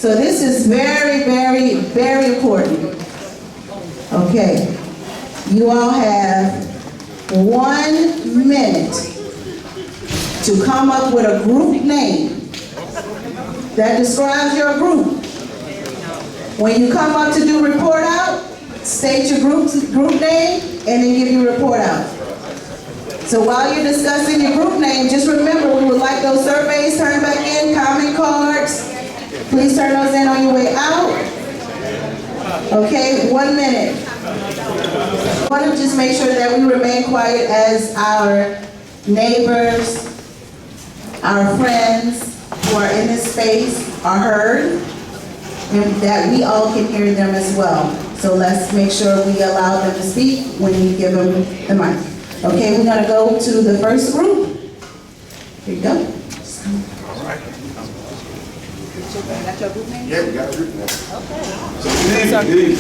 So this is very, very, very important. Okay, you all have 1 minute to come up with a group name that describes your group. When you come up to do report out, state your group name and then give your report out. So while you're discussing your group name, just remember we would like those surveys turned back in, comment cards. Please turn those in on your way out. Okay, 1 minute. I want to just make sure that we remain quiet as our neighbors, our friends who are in this space are heard, and that we all can hear them as well. So let's make sure we allow them to speak when you give them the mic. Okay, we're going to go to the first group. Here you go. All right. Yeah, we got a group now. Okay. So good evening.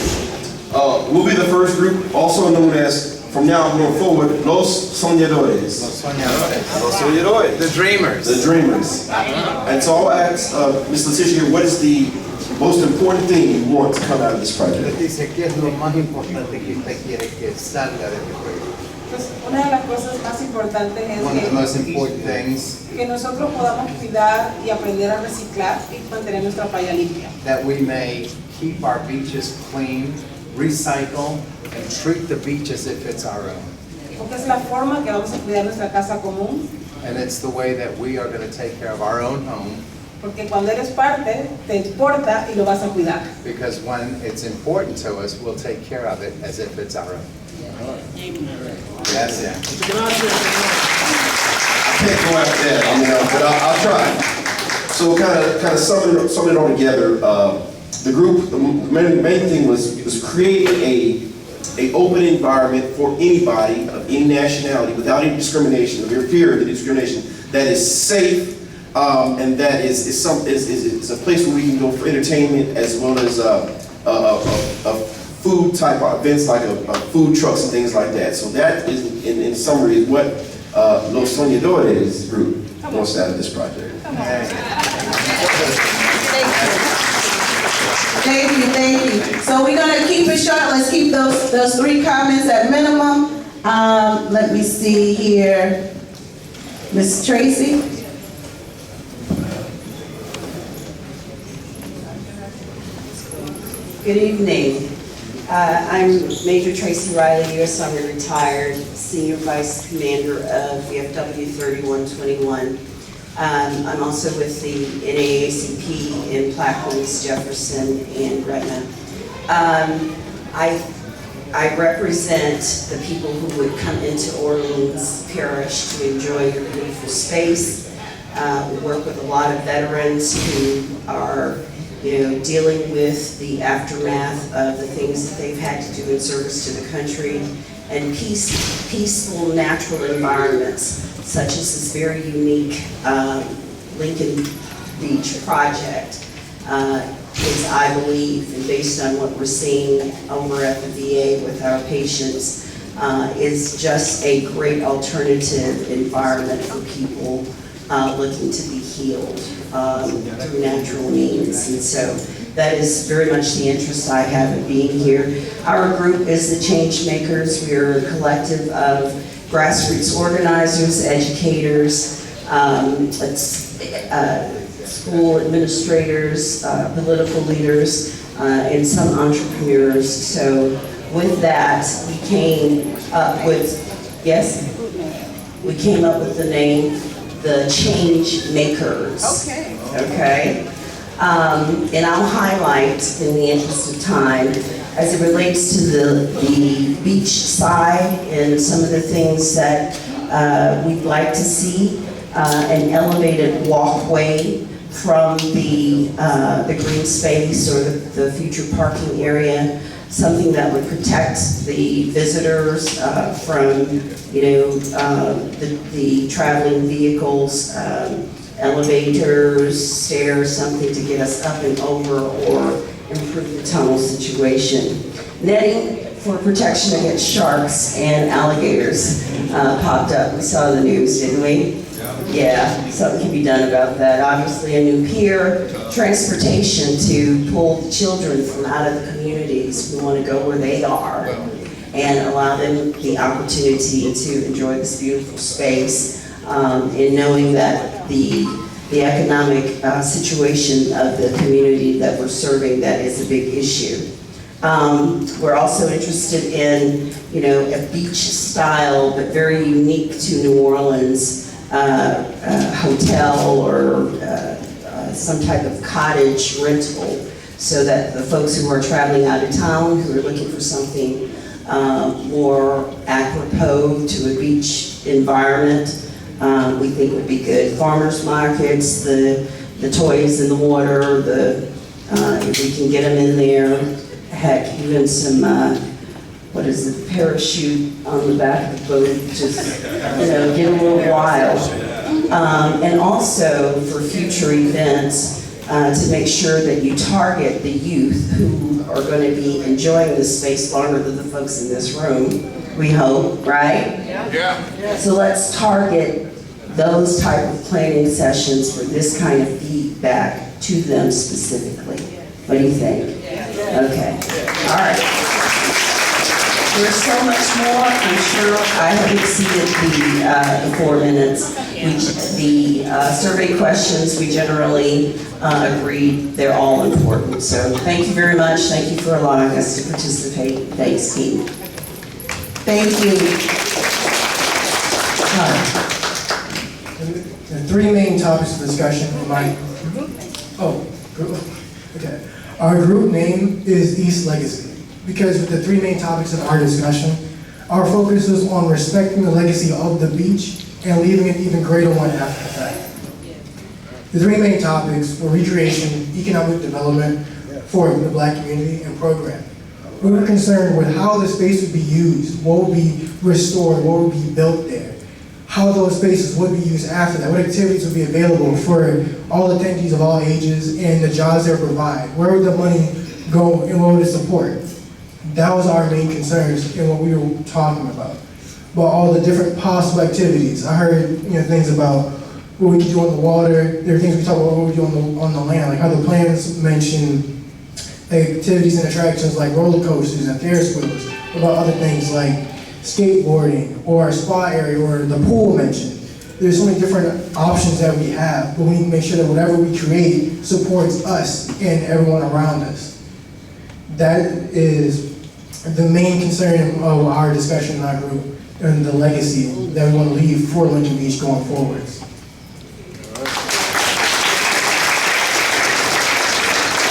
We'll be the first group, also known as, from now going forward, Los Soñadores. Los Soñadores. Los Soñadores. The Dreamers. The Dreamers. And so I'll ask Ms. Leticia here, what is the most important thing you want to come out of this project? Leticia, ¿qué es lo más importante que usted quiere que salga de este proyecto? Pues una de las cosas más importantes es One of the most important things que nosotros podamos cuidar y aprender a reciclar y mantener nuestra playa limpia. that we may keep our beaches clean, recycle, and treat the beach as if it's our own. Porque es la forma que vamos a cuidar nuestra casa común, And it's the way that we are going to take care of our own home, porque cuando eres parte, te importa y lo vas a cuidar. because when it's important to us, we'll take care of it as if it's our own. That's it. I can't go after that, I mean, but I'll try. So kind of summing it all together, the group, the main thing was creating a open environment for anybody of any nationality without any discrimination, or fear of discrimination, that is safe, and that is a place where we can go for entertainment as well as food type of events like food trucks and things like that. So that is, in summary, is what Los Soñadores group wants out of this project. Thank you. So we're going to keep it short. Let's keep those 3 comments at minimum. Let me see here. Ms. Tracy? Good evening. I'm Major Tracy Riley, U.S. Army retired, Senior Vice Commander of VFW 3121. I'm also with the NAACP in Plaquemines, Jefferson, and Gretna. I represent the people who would come into Orleans Parish to enjoy your beautiful space. We work with a lot of veterans who are dealing with the aftermath of the things that they've had to do in service to the country, and peaceful natural environments, such as this very unique Lincoln Beach project, is, I believe, and based on what we're seeing over at the VA with our patients, is just a great alternative environment for people looking to be healed through natural means. And so that is very much the interest I have in being here. Our group is the Change Makers. We are a collective of grassroots organizers, educators, school administrators, political leaders, and some entrepreneurs. So with that, we came up with, we came up with the name, the Change Makers. Okay. And I'll highlight, in the interest of time, as it relates to the beach side and some of the things that we'd like to see, an elevated walkway from the green space or the future parking area, something that would protect the visitors from, the traveling vehicles, elevators, stairs, something to get us up and over or improve the tunnel situation. Netting for protection against sharks and alligators popped up. We saw the news, didn't we? Yeah, something can be done about that. Obviously, a new pier, transportation to pull the children from out of the communities. We want to go where they are and allow them the opportunity to enjoy this beautiful space, and knowing that the economic situation of the community that we're serving, that is a big issue. We're also interested in, a beach style, but very unique to New Orleans, hotel or some type of cottage rental, so that the folks who are traveling out of town, who are looking for something more apropos to a beach environment, we think would be good. Farmers markets, the toys in the water, if we can get them in there. Heck, even some, parachute on the back of the boat, just, get a little wild. And also for future events, to make sure that you target the youth who are going to be enjoying this space longer than the folks in this room, we hope, right? Yeah. So let's target those type of planning sessions for this kind of feedback to them specifically. What do you think? Okay. All right. There's so much more. I'm sure I have exceeded the 4 minutes. The survey questions, we generally agree they're all important. So thank you very much. Thank you for allowing us to participate. Thanks, team. Thank you. The 3 main topics of discussion in my, okay. Our group name is East Legacy, because with the 3 main topics of our discussion, our focus is on respecting the legacy of the beach and leaving an even greater one after the fact. The 3 main topics were recreation, economic development for the Black community, and programming. We were concerned with how the space would be used, what would be restored, what would be built there, how those spaces would be used after that, what activities would be available for all attendees of all ages, and the jobs they would provide. Where would the money go and what would it support? That was our main concerns in what we were talking about all the different possible activities. I heard things about what we could do on the water. There are things we talked about what we do on the land, like how the plans mention activities and attractions like roller coasters and Ferris wheels, about other things like skateboarding or a spa area or the pool mentioned. There's so many different options that we have, but we need to make sure that whatever we create supports us and everyone around us. That is the main concern of our discussion in our group and the legacy that we want to leave for Lincoln Beach going forwards.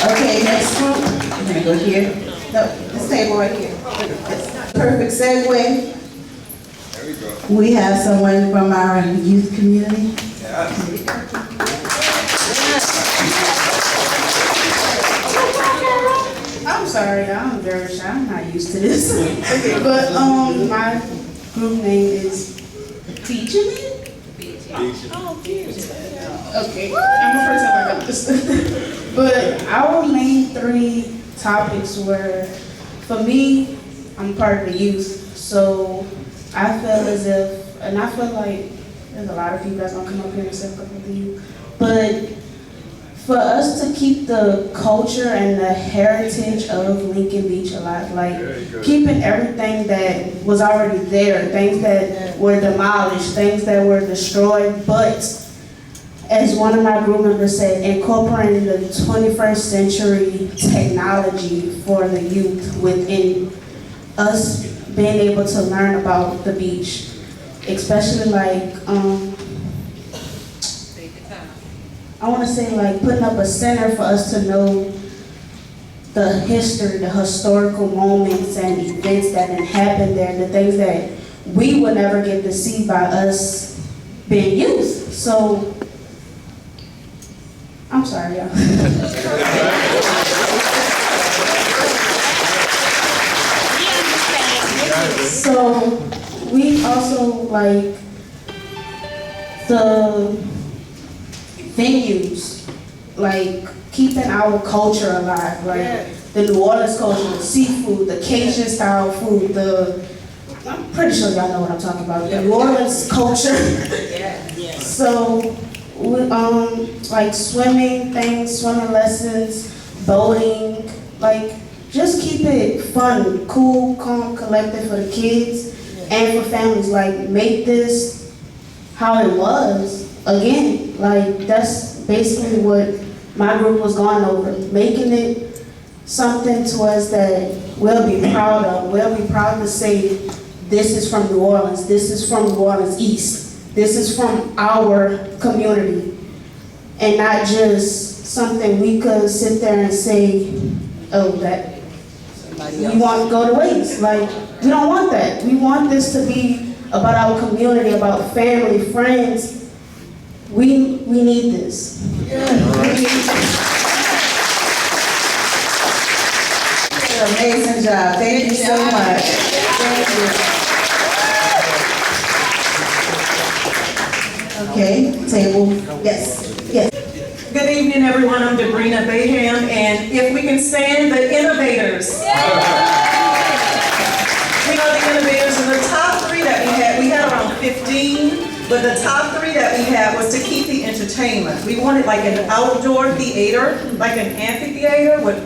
Okay, next group. We're gonna go here. No, this table right here. Perfect segue. We have someone from our youth community. I'm sorry, I'm very shy. I'm not used to this. But my group name is Beachin'. Okay, I'm the first time I got this. But our main 3 topics were, for me, I'm part of the youth, so I feel as if, and I feel like there's a lot of people that's gonna come up here and say a couple of you, but for us to keep the culture and the heritage of Lincoln Beach alive, like keeping everything that was already there, things that were demolished, things that were destroyed, but as one of my group members said, incorporating the 21st century technology for the youth within us being able to learn about the beach, especially like, I want to say like putting up a center for us to know the history, the historical moments and events that had happened there, the things that we would never get to see by us being youth. So, I'm sorry, y'all. So, we also like the venues, like keeping our culture alive, like the New Orleans culture, the seafood, the Cajun style food, I'm pretty sure y'all know what I'm talking about, the New Orleans culture. So, like swimming things, swimming lessons, boating, like just keep it fun, cool, calm, collected for the kids and for families. Like make this how it was again. Like that's basically what my group was going over, making it something to us that we'll be proud of. We'll be proud to say, this is from New Orleans, this is from New Orleans East, this is from our community. And not just something we could sit there and say, oh, that we want to go to waste. Like, we don't want that. We want this to be about our community, about family, friends. We need this. Amazing job. Thank you so much. Thank you. Okay, table. Yes, yes. Good evening, everyone. I'm Debrina Bayham, and if we can stand the innovators. We are the innovators, and the top three that we had around 15, but the top three that we had was to keep the entertainment. We wanted like an outdoor theater, like an amphitheater, but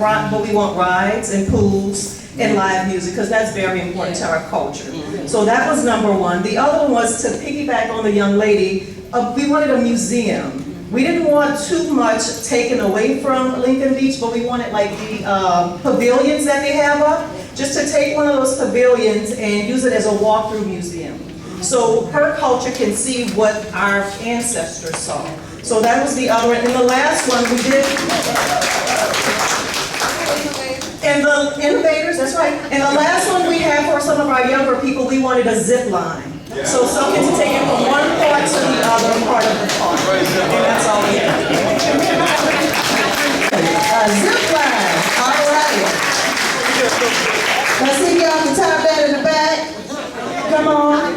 we want rides and pools and live music, because that's very important to our culture. So that was number one. The other one was to piggyback on the young lady. We wanted a museum. We didn't want too much taken away from Lincoln Beach, but we wanted like the pavilions that they have up, just to take one of those pavilions and use it as a walk-through museum. So her culture can see what our ancestors saw. So that was the other one. And the last one we did, and the innovators, that's right. And the last one we had for some of our younger people, we wanted a zip line. So something to take it from one part to the other part of the park. And that's all we have. Zip line. All right. Let's see y'all can top that in the back. Come on.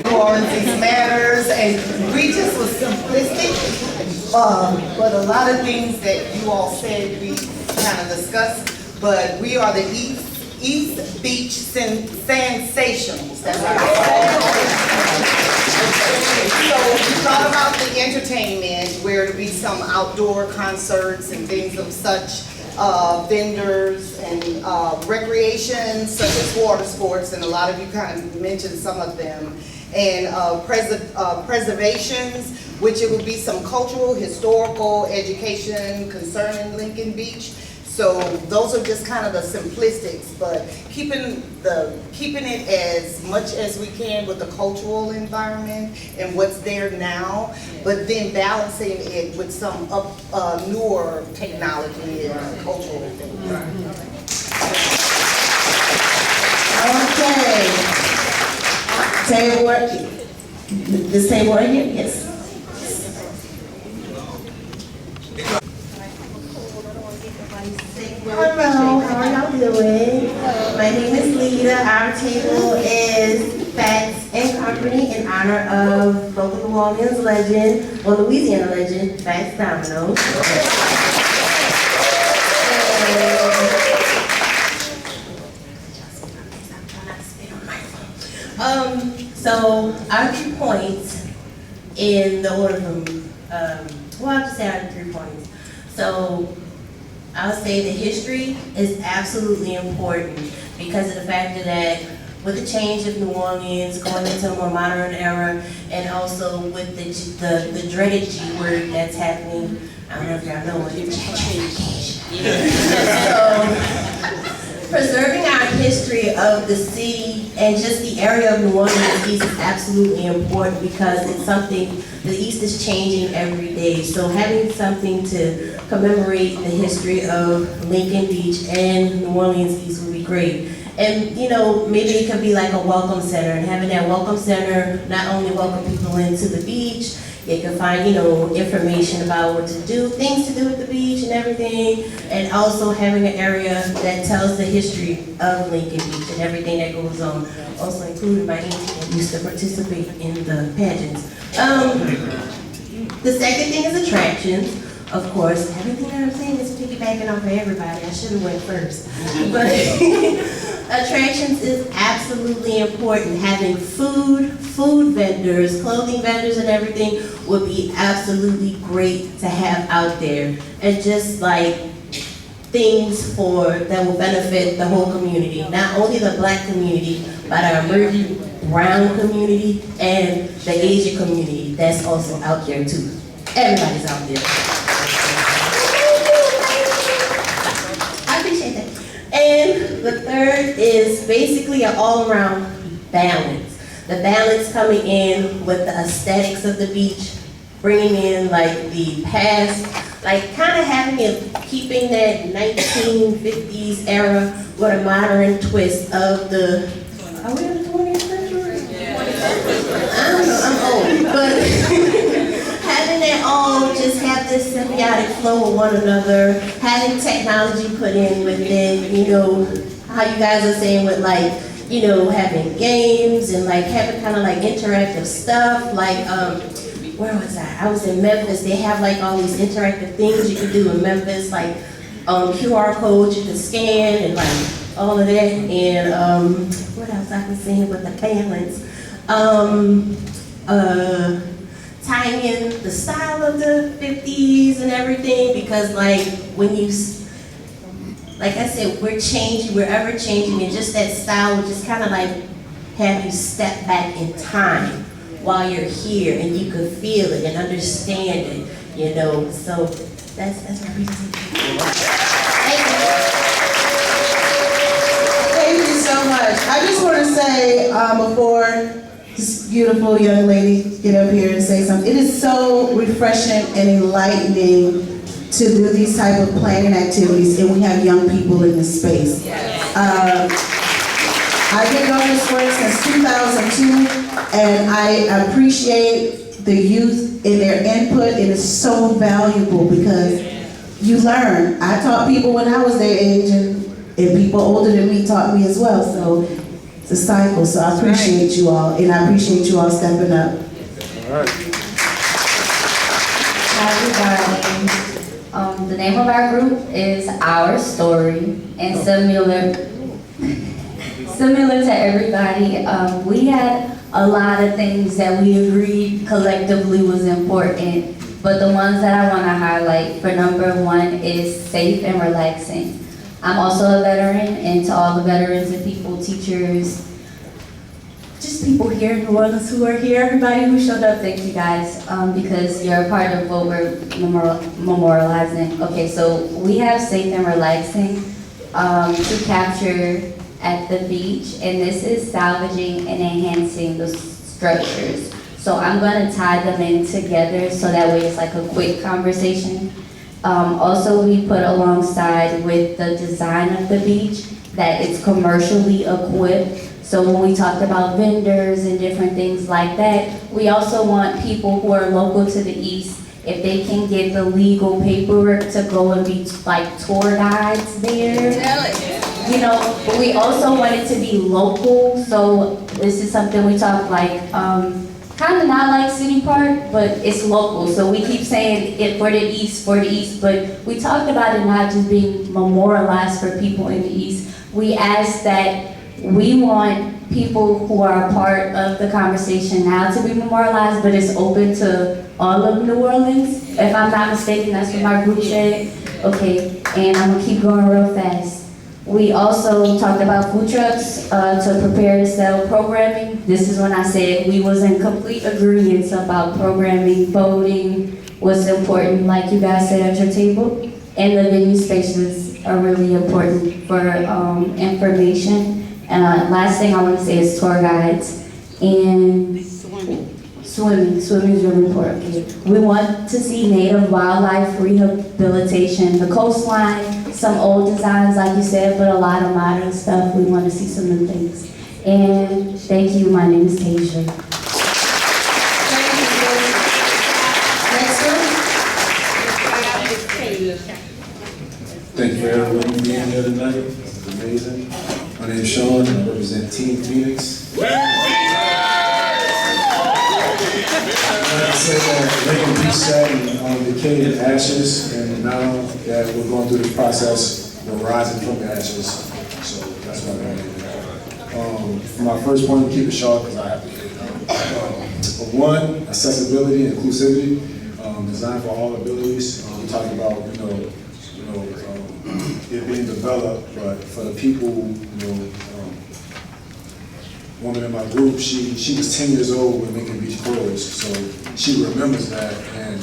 New Orleans East Matters, and we just was simplistic, but a lot of things that you all said we kind of discussed, but we are the East Beach Sensationals. That's what I So we thought about the entertainment, where to be some outdoor concerts and things of such, vendors and recreation such as water sports, and a lot of you kind of mentioned some of them, and preservations, which it would be some cultural, historical, education concerning Lincoln Beach. So those are just kind of the simplistics, but keeping it as much as we can with the cultural environment and what's there now, but then balancing it with some newer technology and cultural things. Okay. Table work. This table right here? Yes. Hello, how are y'all doing? My name is Lita. Our table is Facts and Company in honor of local New Orleans legend, or Louisiana legend, Facts Domino. So our 3 points in the order from, well, I'll just say our 3 points. So I'll say the history is absolutely important because of the fact that with the change of New Orleans going into a more modern era, and also with the dreaded G word that's happening. I don't know if y'all know what it is. So preserving our history of the city and just the area of New Orleans East is absolutely important because it's something, the East is changing every day. So having something to commemorate the history of Lincoln Beach and New Orleans East would be great. And you know, maybe it could be like a welcome center, and having that welcome center not only welcome people into the beach, you can find, you know, information about what to do, things to do at the beach and everything, and also having an area that tells the history of Lincoln Beach and everything that goes on. Also including my auntie that used to participate in the pageants. The second thing is attractions. Of course, everything that I'm saying is piggybacking off of everybody. I should have went first. But attractions is absolutely important. Having food vendors, clothing vendors and everything would be absolutely great to have out there. And just like things that will benefit the whole community. Not only the Black community, but our emerging brown community and the Asian community that's also out there too. Everybody's out there. I appreciate that. And the third is basically an all-around balance. The balance coming in with the aesthetics of the beach, bringing in like the past, like kind of having it, keeping that 1950s era with a modern twist of the, are we in the 20th century? I don't know, I'm old, but having it all just have this symbiotic flow with one another, having technology put in with it, you know, how you guys are saying with like, you know, having games and like having kind of like interactive stuff, like, where was I? I was in Memphis. They have like all these interactive things you can do in Memphis, like QR codes you can scan and like all of that. And what else I was saying with the balance? Tying in the style of the 50s and everything, because like when you, like I said, we're changing, we're ever changing, and just that style would just kind of like have you step back in time while you're here, and you could feel it and understand it, you know. So that's my reason. Thank you. Thank you so much. I just want to say before this beautiful young lady get up here and say something, it is so refreshing and enlightening to do these type of planning activities, and we have young people in this space. I've been doing this work since 2002, and I appreciate the youth and their input. It is so valuable because you learn. I taught people when I was their age, and people older than me taught me as well, so it's a cycle. So I appreciate you all, and I appreciate you all stepping up. All right. Hi everybody. The name of our group is Our Story, and similar to everybody, we had a lot of things that we agreed collectively was important, but the ones that I want to highlight for number one is safe and relaxing. I'm also a veteran, and to all the veterans and people, teachers, just people here in New Orleans who are here, everybody who showed up, thank you guys, because you're a part of what we're memorializing. Okay, so we have safe and relaxing to capture at the beach, and this is salvaging and enhancing the structures. So I'm going to tie them in together so that way it's like a quick conversation. Also, we put alongside with the design of the beach that it's commercially equipped. So when we talked about vendors and different things like that, we also want people who are local to the east, if they can get the legal paperwork to go and be like tour guides there. You know, but we also want it to be local, so this is something we talk like, kind of not like City Park, but it's local. So we keep saying it for the east, but we talked about it not just being memorialized for people in the east. We asked that we want people who are a part of the conversation now to be memorialized, but it's open to all of New Orleans. If I'm not mistaken, that's what my group said. Okay, and I'm gonna keep going real fast. We also talked about food trucks to prepare to sell programming. This is when I said we was in complete agreement about programming, voting was important, like you guys said at your table. And the venue spaces are really important for information. Last thing I want to say is tour guides and swimming. Swimming is really important. We want to see native wildlife rehabilitation, the coastline, some old designs like you said, but a lot of modern stuff. We want to see some new things. And thank you. My name is Tasia. Thank you for everyone being here tonight. It's amazing. My name is Sean, and I represent Team Phoenix. I'd like to say that Lincoln Beach sat in decayed ashes, and now that we're going through this process, we're rising from the ashes. So that's why I'm here. for my first point, keep it short because I have to get it done. One, accessibility and inclusivity, designed for all abilities. We talked about, it being developed, but for the people, woman in my group, she was 10 years old when Lincoln Beach closed, so she remembers that, and